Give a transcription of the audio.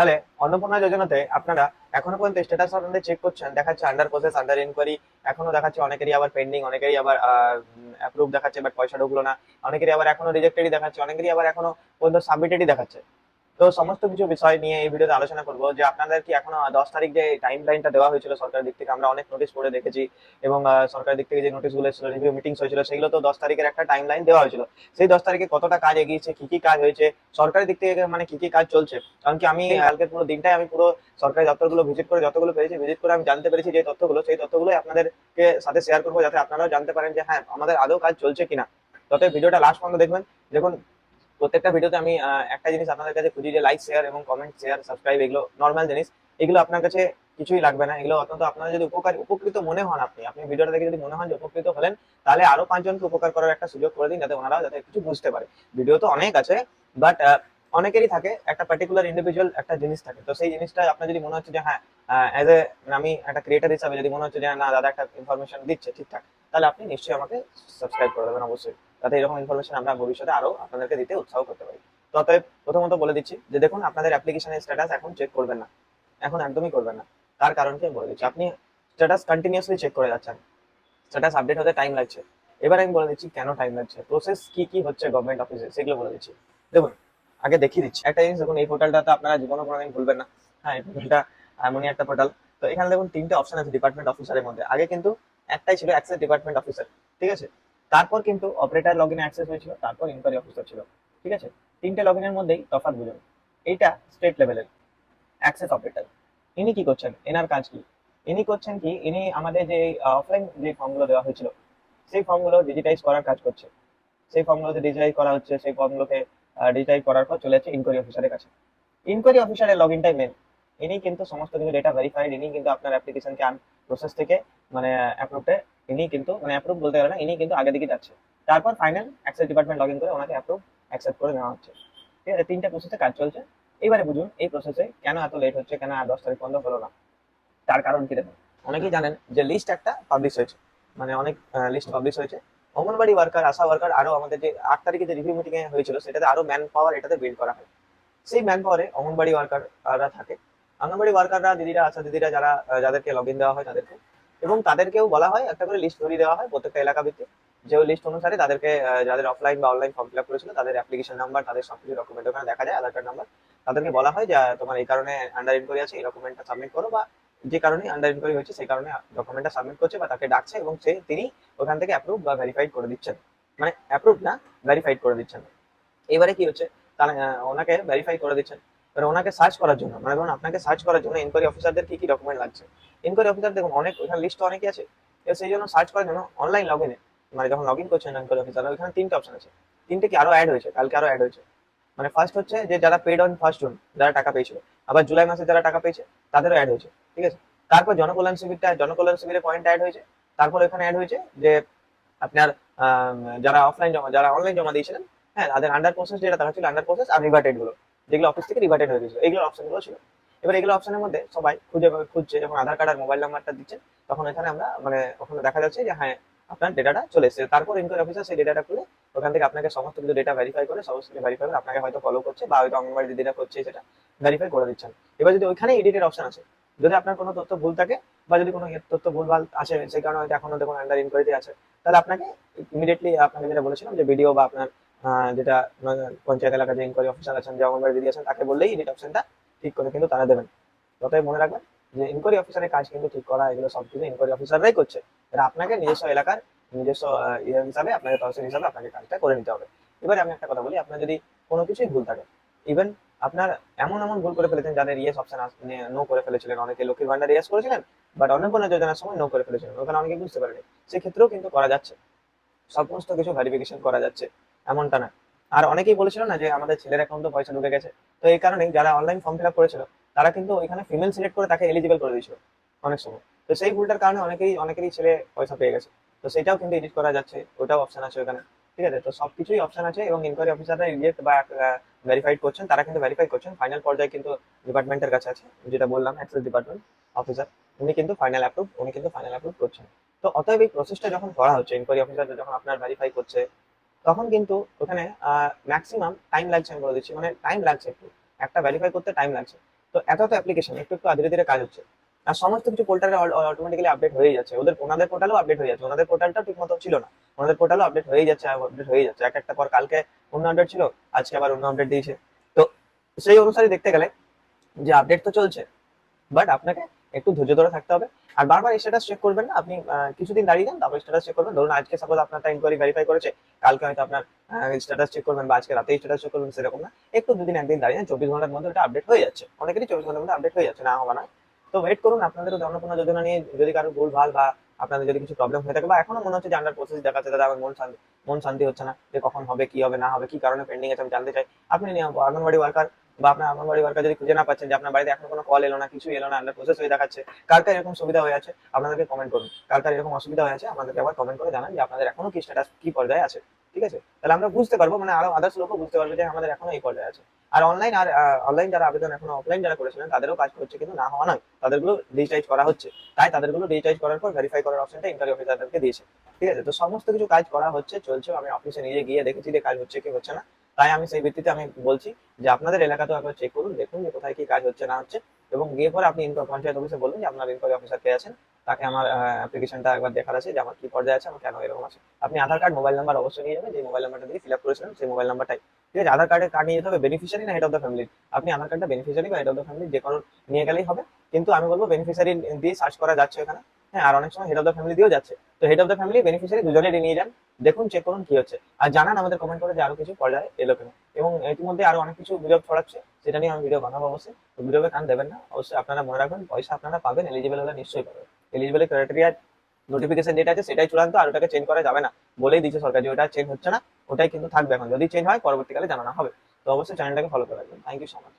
তাহলে অন্নপূর্ণা যোজনাতে আপনারা এখনো পর্যন্ত স্ট্যাটাস আপনাদের চেক করছেন, দেখাচ্ছে আন্ডার প্রসেস, আন্ডার ইনকোয়ারি, এখনো দেখাচ্ছে অনেকেরই আবার পেন্ডিং, অনেকেরই আবার অ্যাপ্রুভ দেখাচ্ছে বাট পয়সা ঢুকলো না, অনেকেরই আবার এখনো রিজেক্টেডই দেখাচ্ছে, অনেকেরই আবার এখনো পর্যন্ত সাবমিটেডই দেখাচ্ছে। তো সমস্ত কিছু বিষয় নিয়ে এই ভিডিওতে আলোচনা করব যে আপনাদের কি এখনো 10 তারিখ যে টাইম লাইনটা দেওয়া হয়েছিল সরকারের দিক থেকে, আমরা অনেক নোটিশ পড়ে দেখেছি, এবং সরকারের দিক থেকে যে নোটিশ গুলো ছিল, রিভিউ মিটিংস হয়েছিল, সেগুলো তো 10 তারিখের একটা টাইম লাইন দেওয়া হয়েছিল। সেই 10 তারিখে কতটা কাজ এগিয়েছে, কি কি কাজ হয়েছে সরকারের দিক থেকে, মানে কি কি কাজ চলছে, কারণ কি আমি কালকে পুরো দিনটাই আমি পুরো সরকারি দপ্তরগুলো ভিজিট করে যতগুলো পেরেছি ভিজিট করে আমি জানতে পেরেছি যে তথ্যগুলো, সেই তথ্যগুলো আপনাদেরকে সাথে শেয়ার করবো, যাতে আপনারাও জানতে পারেন যে হ্যাঁ আমাদের আদৌ কাজ চলছে কিনা। তত ভিডিওটা লাস্ট পর্যন্ত দেখবেন। দেখুন, প্রত্যেকটা ভিডিওতে আমি একটা জিনিস আপনাদের কাছে খুঁজি যে লাইক শেয়ার এবং কমেন্ট শেয়ার সাবস্ক্রাইব, এগুলো নর্মাল জিনিস, এগুলো আপনার কাছে কিছুই লাগবে না। এগুলো অত্যন্ত আপনারা যদি উপকৃত মনে হন, আপনি আপনি ভিডিওটা দেখে যদি মনে হয় যে উপকৃত হলেন, তাহলে আরো 5 জনকে উপকার করার একটা সুযোগ করে দিন, যাতে ওনারাও যাতে কিছু বুঝতে পারে। ভিডিও তো অনেক আছে, বাট অনেকেরই থাকে একটা পার্টিকুলার ইন্ডিভিজুয়াল একটা জিনিস থাকে, তো সেই জিনিসটা আপনার যদি মনে হচ্ছে যে হ্যাঁ অ্যাজ এ আমি একটা ক্রিয়েটার হিসাবে যদি মনে হচ্ছে যে না দাদা একটা ইনফরমেশন দিচ্ছে ঠিকঠাক, তাহলে আপনি নিশ্চয়ই আমাকে সাবস্ক্রাইব করে দেবেন অবশ্যই, যাতে এরকম ইনফরমেশন আমরা ভবিষ্যতে আরো আপনাদেরকে দিতে উৎসাহ করতে পারি। তো অতএব প্রথমত বলে দিচ্ছি যে দেখুন, আপনাদের অ্যাপ্লিকেশনের স্ট্যাটাস এখন চেক করবেন না, এখন একদমই করবেন না। তার কারণ কি আমি বলে দিচ্ছি, আপনি স্ট্যাটাস কন্টিনিউয়াসলি চেক করে যাচ্ছেন, স্ট্যাটাস আপডেট হতে টাইম লাগছে। এবার আমি বলে দিচ্ছি কেন টাইম লাগছে, প্রসেস কি কি হচ্ছে গভর্নমেন্ট অফিসে সেগুলো বলে দিচ্ছি। দেখুন, আগে দেখিয়ে দিচ্ছি একটা জিনিস। দেখুন, এই পোর্টালটা তো আপনারা জীবনে কোনোদিন ভুলবেন না। হ্যাঁ, এই পোর্টালটা এমনই একটা পোর্টাল। তো এখানে দেখুন 3টে অপশন আছে ডিপার্টমেন্ট অফিসারের মধ্যে। আগে কিন্তু একটাই ছিল, অ্যাক্সেস ডিপার্টমেন্ট অফিসার, ঠিক আছে। তারপর কিন্তু অপারেটর লগ ইন অ্যাক্সেস হয়েছিল, তারপর ইনকোয়ারি অফিসার ছিল, ঠিক আছে। 3টে লগ ইনের মধ্যেই তফাৎ বুঝুন। এইটা স্টেট লেভেলের অ্যাক্সেস অপারেটর। ইনি কি করছেন, এনার কাজ কি? ইনি করছেন কি, ইনি আমাদের যে অফলাইন যে ফর্মগুলো দেওয়া হয়েছিল সেই ফর্মগুলো ডিজিটাইজ করার কাজ করছে। সেই ফর্মগুলোতে ডিজিটাইজ করা হচ্ছে, সেই ফর্মগুলোকে ডিজিটাইজ করার পর চলে যাচ্ছে ইনকোয়ারি অফিসারের কাছে। ইনকোয়ারি অফিসারের লগ ইনটাই মেন। ইনি কিন্তু সমস্ত কিছু ডেটা ভেরিফাইড, ইনি কিন্তু আপনার অ্যাপ্লিকেশনকে প্রসেস থেকে মানে অ্যাপ্রুভে, ইনি কিন্তু মানে অ্যাপ্রুভ বলতে গেলে না, ইনি কিন্তু আগে দিকে যাচ্ছে। তারপর final access department log in করে ওনাকে অ্যাপ্রুভ অ্যাকসেপ্ট করে নেওয়া হচ্ছে, ঠিক আছে। 3টে প্রসেসে কাজ চলছে। এবারে বুঝুন এই প্রসেসে কেন এত লেট হচ্ছে, কেন আর 10 তারিখ পর্যন্ত হলো না। তার কারণ কি দেখুন, অনেকেই জানেন যে লিস্ট একটা পাবলিশ হয়েছে, মানে অনেক লিস্ট পাবলিশ হয়েছে। অঙ্গনবাড়ি ওয়ার্কার, আশা ওয়ার্কার, আরো আমাদের যে 8 তারিখে যে রিভিউ মিটিং এ হয়েছিল সেটাতে আরো ম্যান পাওয়ার এটাতে বিল্ড করা হয়। সেই ম্যান পাওয়ারে অঙ্গনবাড়ি ওয়ার্কাররা থাকে। অঙ্গনবাড়ি ওয়ার্কাররা দিদিরা, আশা দিদিরা, যারা যাদেরকে লগ ইন দেওয়া হয় তাদেরকে, এবং তাদেরকেও বলা হয় একটা করে লিস্ট ধরিয়ে দেওয়া হয় প্রত্যেকটা এলাকা ভিত্তিক। যে ওই লিস্ট অনুসারে তাদেরকে যাদের অফলাইন বা অনলাইন ফর্ম ফিল আপ করেছিল তাদের অ্যাপ্লিকেশন নাম্বার, তাদের সবকিছু ডকুমেন্ট ওখানে দেখা যায়, আধার কার্ড নাম্বার, তাদেরকে বলা হয় যে তোমার এই কারণে আন্ডার ইনকোয়ারি আছে, এই ডকুমেন্টটা সাবমিট করো, বা যে কারণে আন্ডার ইনকোয়ারি হয়েছে সেই কারণে ডকুমেন্টটা সাবমিট করছে বা তাকে ডাকছে, এবং তিনি ওখান থেকে অ্যাপ্রুভ বা ভেরিফাইড করে দিচ্ছেন, মানে অ্যাপ্রুভ না ভেরিফাইড করে দিচ্ছেন। এবারে কি হচ্ছে, তাহলে ওনাকে ভেরিফাই করে দিচ্ছেন। এবার ওনাকে সার্চ করার জন্য, মানে ধরুন আপনাকে সার্চ করার জন্য ইনকোয়ারি অফিসারদের কি কি ডকুমেন্ট লাগছে। ইনকোয়ারি অফিসার দেখুন অনেক, ওখানে লিস্ট অনেকই আছে। এবার সেই জন্য সার্চ করার জন্য অনলাইন লগ ইনে, মানে যখন লগ ইন করছেন ইনকোয়ারি অফিসার, ওখানে 3টে অপশন আছে। 3টে কি আরো অ্যাড হয়েছে, কালকে আরো অ্যাড হয়েছে। মানে ফার্স্ট হচ্ছে যে যারা পেড অন 1 জুন, যারা টাকা পেয়েছিল, আবার জুলাই মাসে যারা টাকা পেয়েছে তাদেরও অ্যাড হয়েছে, ঠিক আছে। তারপর জনকল্যাণ শিবিরের পয়েন্ট অ্যাড হয়েছে। তারপর এখানে অ্যাড হয়েছে যে আপনার যারা অফলাইন জমা, যারা অনলাইন জমা দিয়েছিলেন, হ্যাঁ তাদের আন্ডার প্রসেস যেটা দেখা ছিল, আন্ডার প্রসেস আর রিভার্টেড গুলো, যেগুলো অফিস থেকে রিভার্টেড হয়ে গেছিল, এইগুলো অপশন গুলো ছিল। এবার এগুলো অপশনের মধ্যে সবাই খুঁজছে, যখন আধার কার্ড আর মোবাইল নাম্বারটা দিচ্ছে, তখন এখানে আমরা মানে ওখানে দেখা যাচ্ছে যে হ্যাঁ আপনার ডেটাটা চলে এসেছে। তারপর ইনকোয়ারি অফিসার সেই ডেটাটা খুলে ওখান থেকে আপনাকে সমস্ত কিছু ডেটা ভেরিফাই করে, সমস্ত কিছু ভেরিফাই করে আপনাকে হয়তো ফলো করছে, বা হয়তো অঙ্গনবাড়ি দিদিরা করছে, সেটা ভেরিফাই করে দিচ্ছেন। এবার যদি ওইখানে এডিটের অপশন আছে, যদি আপনার কোনো তথ্য ভুল থাকে, বা যদি কোনো তথ্য ভুলভাল আসে সেই কারণে হয়তো এখনো দেখুন আন্ডার ইনকোয়ারিতে আছে, তাহলে আপনাকে ইমিডিয়েটলি আপনাকে যেটা বলেছিলাম যে ভিডিও বা আপনার যেটা পঞ্চায়েত এলাকার যে ইনকোয়ারি অফিসার আছেন, যে অঙ্গনবাড়ি দিদি আছেন, তাকে বললেই এডিট অপশনটা ঠিক করে কিন্তু তারা দেবেন। ততই মনে রাখবেন যে ইনকোয়ারি অফিসারের কাজ কিন্তু ঠিক করা, এগুলো সব কিছু ইনকোয়ারি অফিসাররাই করছে। এটা আপনাকে নিজস্ব এলাকার নিজস্ব ইয়ে হিসাবে, আপনাকে তহসিল হিসাবে আপনাকে কাজটা করে নিতে হবে। এবারে আমি একটা কথা বলি, আপনার যদি কোনো কিছুই ভুল থাকে, ইভেন আপনার এমন এমন ভুল করে ফেলেছেন যাদের ইয়েস অপশন নো করে ফেলেছিলেন, অনেকে লক্ষ্মীর ভান্ডার ইয়েস করেছিলেন বাট অন্নপূর্ণা যোজনার সময় নো করে ফেলেছিলেন, ওখানে অনেকে বুঝতে পারেনি, সেক্ষেত্রেও কিন্তু করা যাচ্ছে, সমস্ত কিছু ভেরিফিকেশন করা যাচ্ছে, এমনটা না। আর অনেকেই বলেছিল না যে আমাদের ছেলের অ্যাকাউন্টে পয়সা ঢুকে গেছে, তো এই কারণেই যারা অনলাইন ফর্ম ফিল আপ করেছিল তারা কিন্তু ওইখানে ফিমেল সিলেক্ট করে তাকে এলিজিবল করে দিয়েছিল অনেক সময়। তো সেই ভুলটার কারণে অনেকেরই ছেলে পয়সা পেয়ে গেছে। তো সেটাও কিন্তু এডিট করা যাচ্ছে, ওটাও অপশন আছে ওখানে, ঠিক আছে। তো সবকিছুই অপশন আছে, এবং ইনকোয়ারি অফিসাররা রিজেক্ট বা ভেরিফাইড করছেন, তারা কিন্তু ভেরিফাই করছেন, ফাইনাল পর্যায়ে কিন্তু ডিপার্টমেন্টের কাছে আছে, যেটা বললাম অ্যাক্সেস ডিপার্টমেন্ট অফিসার, উনি কিন্তু ফাইনাল অ্যাপ্রুভ করছেন। তো অতএব এই প্রসেসটা যখন করা হচ্ছে, ইনকোয়ারি অফিসার যখন আপনার ভেরিফাই করছে, তখন কিন্তু ওখানে ম্যাক্সিমাম টাইম লাগছে, আমি বলে দিচ্ছি, মানে টাইম লাগছে একটু, একটা ভেরিফাই করতে টাইম লাগছে। তো এত এত অ্যাপ্লিকেশন একটু একটু ধীরে ধীরে কাজ হচ্ছে। আর সমস্ত কিছু পোর্টালে অটোমেটিক্যালি আপডেট হয়ে যাচ্ছে, ওনাদের পোর্টালও আপডেট হয়ে যাচ্ছে, ওনাদের পোর্টালটাও ঠিক মতো ছিল না, ওনাদের পোর্টালও আপডেট হয়ে যাচ্ছে, আপডেট হয়ে যাচ্ছে এক একটা পর। কালকে অন্য আপডেট ছিল, আজকে আবার অন্য আপডেট দিয়েছে। তো সেই অনুসারে দেখতে গেলে যে আপডেট তো চলছে, বাট আপনাকে একটু ধৈর্য ধরে থাকতে হবে। আর বারবার স্ট্যাটাস চেক করবেন না, আপনি কিছুদিন দাঁড়িয়ে যান, তারপর স্ট্যাটাস চেক করবেন। ধরুন আজকে সাপোজ আপনার ইনকোয়ারি ভেরিফাই করেছে, কালকে হয়তো আপনার স্ট্যাটাস চেক করবেন, বা আজকে রাতেই স্ট্যাটাস চেক করবেন, সেরকম না। একটু দুদিন একদিন দাঁড়িয়ে যান, 24 ঘন্টার মধ্যে ওটা আপডেট হয়ে যাচ্ছে, অনেকেরই 24 ঘন্টার মধ্যে আপডেট হয়ে যাচ্ছে, না হবে না। তো ওয়েট করুন। আপনাদের অন্নপূর্ণা যোজনা নিয়ে যদি কারো ভুল ভাল বা আপনাদের যদি কিছু প্রবলেম হয়ে থাকে, বা এখনো মনে হচ্ছে যে আন্ডার প্রসেস দেখাচ্ছে, দাদা আমার মন শান্তি হচ্ছে না, যে কখন হবে, কি হবে না হবে, কি কারণে পেন্ডিং আছে আমি জানতে চাই, আপনি আঙ্গনবাড়ি ওয়ার্কার বা আপনার আঙ্গনবাড়ি ওয়ার্কার যদি খুঁজে না পাচ্ছেন, যে আপনার বাড়িতে এখনো কোনো কল এলো না, কিছু এলো না, আন্ডার প্রসেস হয়ে দেখাচ্ছে, কার কার এরকম সুবিধা হয়ে আছে আপনাদেরকে কমেন্ট করুন, কার কার এরকম অসুবিধা হয়ে আছে আমাদেরকে আবার কমেন্ট করে জানান যে আপনাদের এখনো কি স্ট্যাটাস কি পর্যায়ে আছে। ঠিক আছে, তাহলে আমরা বুঝতে পারবো, মানে আরো আদার্স লোকও বুঝতে পারবে যে আমাদের এখনো এই পর্যায়ে আছে। আর অনলাইন আর অনলাইন যারা আবেদন এখনো অফলাইন যারা করেছিলেন তাদেরও কাজ করছে, কিন্তু না হওয়া নয়, তাদেরগুলো ডিজিটাইজ করা হচ্ছে। তাই তাদেরগুলো ডিজিটাইজ করার পর ভেরিফাই করার অপশনটা ইনকোয়ারি অফিসারদেরকে দিয়েছে। ঠিক আছে, তো সমস্ত কিছু কাজ করা হচ্ছে, চলছে, আমি অফিসে নিজে গিয়ে দেখেছি যে কাজ হচ্ছে কি হচ্ছে না। তাই আমি সেই ভিত্তিতে আমি বলছি যে আপনাদের এলাকাতেও একবার চেক করুন, দেখুন যে কোথায় কি কাজ হচ্ছে না হচ্ছে, এবং গিয়ে পরে আপনি পঞ্চায়েত অফিসে বলুন যে আপনার ইনকোয়ারি অফিসার কে আছেন, তাকে আমার অ্যাপ্লিকেশনটা একবার দেখার আছে, যে আমার কি পর্যায়ে আছে, আমার কেন এরকম আছে। আপনি আধার কার্ড মোবাইল নাম্বার অবশ্যই নিয়ে যাবেন, যে মোবাইল নাম্বারটা দিয়ে ফিল আপ করেছিলেন সেই মোবাইল নাম্বারটাই। ঠিক আছে, আধার কার্ডের কার্ড নিয়ে যেতে হবে, বেনিফিশিয়ারি না হেড অফ দ্য ফ্যামিলি। আপনি আধার কার্ডটা বেনিফিশিয়ারি বা হেড অফ দ্য ফ্যামিলি যে কোনো নিয়ে গেলেই হবে। কিন্তু আমি বলবো বেনিফিশিয়ারি দিয়ে সার্চ করা যাচ্ছে এখানে। হ্যাঁ, আর অনেক সময় হেড অফ দ্য ফ্যামিলি দিয়েও যাচ্ছে। তো head of the family beneficiary দুজনেরই নিয়ে যান, দেখুন, চেক করুন কি হচ্ছে, আর জানান আমাদের কমেন্ট করে যে আরো কিছু পর্যায়ে এলো কিনা। এবং ইতিমধ্যে আরো অনেক কিছু গুজব ছড়াচ্ছে, সেটা নিয়ে আমি ভিডিও বানাবো অবশ্যই। তো গুজবে কান দেবেন না, অবশ্যই আপনারা মনে রাখবেন পয়সা আপনারা পাবেন, এলিজিবল হলে নিশ্চয়ই পাবেন। এলিজিবল ক্রাইটেরিয়া নোটিফিকেশন যেটা আছে সেটাই চূড়ান্ত, আর ওটাকে চেঞ্জ করা যাবে না, বলেই দিচ্ছে সরকার যে ওটা চেঞ্জ হচ্ছে না, ওটাই কিন্তু থাকবে এখন, যদি চেঞ্জ হয় পরবর্তীকালে জানানো হবে। তো অবশ্যই চ্যানেলটাকে ফলো করে রাখবেন। Thank you so much.